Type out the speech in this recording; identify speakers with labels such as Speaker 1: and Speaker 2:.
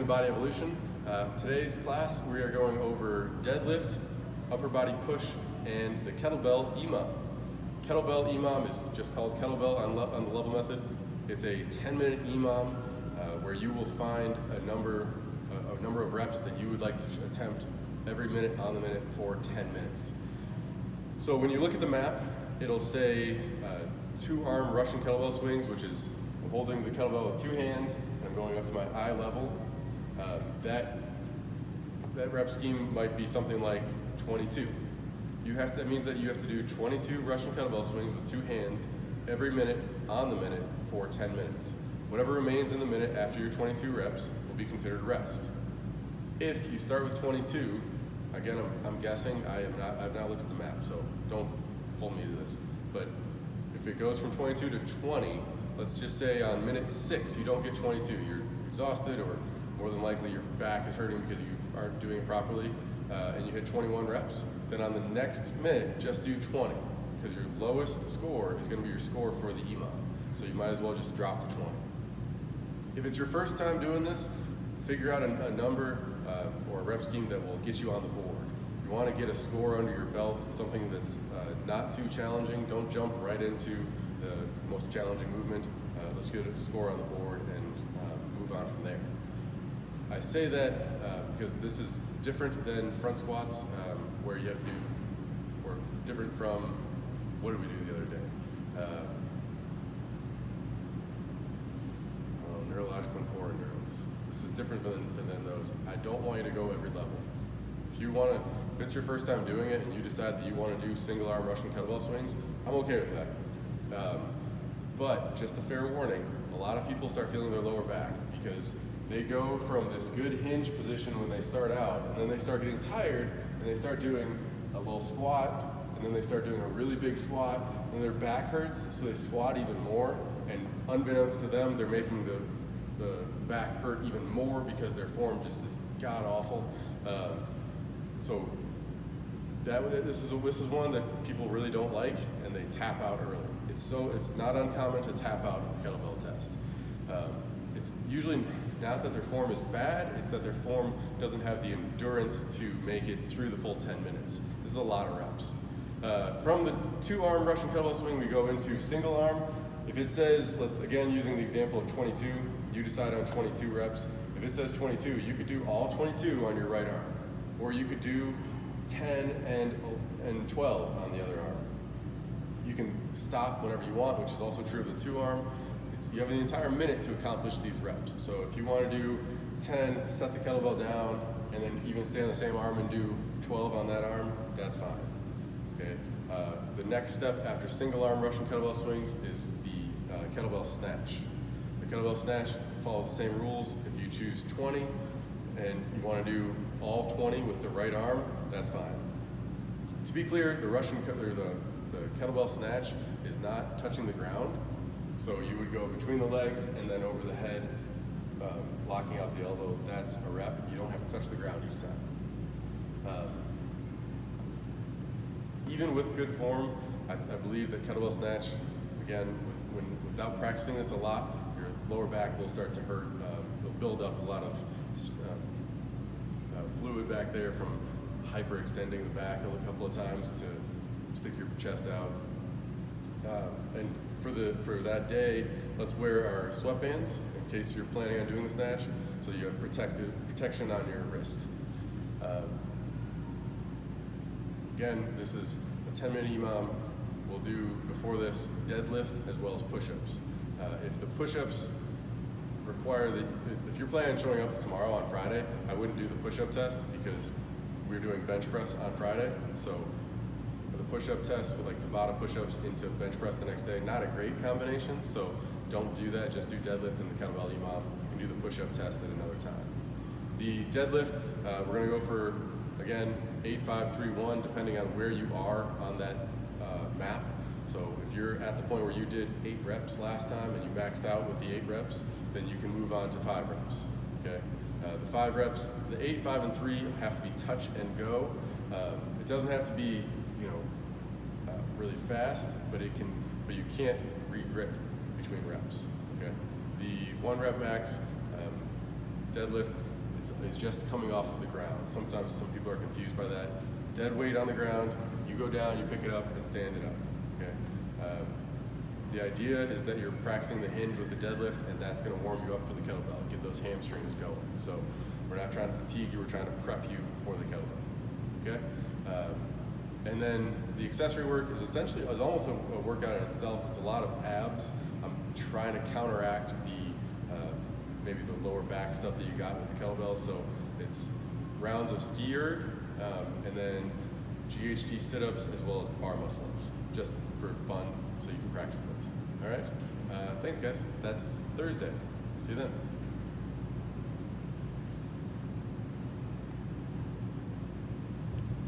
Speaker 1: Body Evolution. Today's class we are going over deadlift, upper body push, and the kettlebell EMOM. Kettlebell EMOM is just called kettlebell on the level method. It's a 10-minute EMOM where you will find a number of reps that you would like to attempt every minute on the minute for 10 minutes. So when you look at the map, it'll say 2-arm Russian kettlebell swings, which is I'm holding the kettlebell with 2 hands and I'm going up to my eye level. That rep scheme might be something like 22. That means that you have to do 22 Russian kettlebell swings with 2 hands every minute on the minute for 10 minutes. Whatever remains in the minute after your 22 reps will be considered rest. If you start with 22, again, I'm guessing, I've not looked at the map, so don't hold me to this. But if it goes from 22 to 20, let's just say on minute 6 you don't get 22, you're exhausted, or more than likely your back is hurting because you aren't doing it properly, and you hit 21 reps, then on the next minute, just do 20, because your lowest score is going to be your score for the EMOM. So you might as well just drop to 20. If it's your first time doing this, figure out a number or a rep scheme that will get you on the board. You want to get a score under your belt, something that's not too challenging. Don't jump right into the most challenging movement. Let's get a score on the board and move on from there. I say that because this is different than front squats, where you have to, or different from, what did we do the other day? Neurological and core endurance. This is different than those. I don't want you to go every level. If it's your first time doing it and you decide that you want to do single arm Russian kettlebell swings, I'm okay with that. But just a fair warning, a lot of people start feeling their lower back because they go from this good hinge position when they start out, and then they start getting tired and they start doing a little squat, and then they start doing a really big squat, and their back hurts, so they squat even more, and unbeknownst to them, they're making the back hurt even more because their form just is god awful. So this is one that people really don't like, and they tap out early. It's not uncommon to tap out at the kettlebell test. It's usually not that their form is bad, it's that their form doesn't have the endurance to make it through the full 10 minutes. This is a lot of reps. From the 2-arm Russian kettlebell swing, we go into single arm. If it says, let's again using the example of 22, you decide on 22 reps. If it says 22, you could do all 22 on your right arm, or you could do 10 and 12 on the other arm. You can stop whenever you want, which is also true of the 2-arm. You have the entire minute to accomplish these reps. So if you want to do 10, set the kettlebell down, and then even stay on the same arm and do 12 on that arm, that's fine. Okay. The next step after single arm Russian kettlebell swings is the kettlebell snatch. The kettlebell snatch follows the same rules. If you choose 20 and you want to do all 20 with the right arm, that's fine. To be clear, the kettlebell snatch is not touching the ground. So you would go between the legs and then over the head, locking out the elbow. That's a rep. You don't have to touch the ground each time. Even with good form, I believe that kettlebell snatch, again, without practicing this a lot, your lower back will start to hurt. You'll build up a lot of fluid back there from hyperextending the back a couple of times to stick your chest out. And for that day, let's wear our sweatbands in case you're planning on doing the snatch, so you have protection on your wrist. Again, this is a 10-minute EMOM. We'll do, before this, deadlift as well as push-ups. If the push-ups require if you're planning on showing up tomorrow on Friday, I wouldn't do the push-up test because we're doing bench press on Friday. So the push-up test with like Tabata push-ups into bench press the next day, not a great combination, so don't do that. Just do deadlift and the kettlebell EMOM. You can do the push-up test at another time. The deadlift, we're going to go for, again, 8, 5, 3, 1, depending on where you are on that map. So if you're at the point where you did 8 reps last time and you maxed out with the 8 reps, then you can move on to 5 reps. Okay. The 5 reps, the 8, 5, and 3 have to be touch and go. It doesn't have to be, really fast, but you can't re-grip between reps. Okay. The 1 rep max deadlift, is just coming off of the ground. Sometimes some people are confused by that. Dead weight on the ground, you go down, you pick it up, and stand it up. Okay. The idea is that you're practicing the hinge with the deadlift, and that's going to warm you up for the kettlebell, get those hamstrings going. So we're not trying to fatigue you, we're trying to prep you for the kettlebell. Okay. And then the accessory work is almost a workout in itself. It's a lot of abs. I'm trying to counteract the maybe the lower back stuff that you got with the kettlebell. So it's rounds of ski erg, and then GHD sit-ups as well as bar muscle-ups, just for fun, so you can practice those. All right? Thanks, guys. That's Thursday. See you then.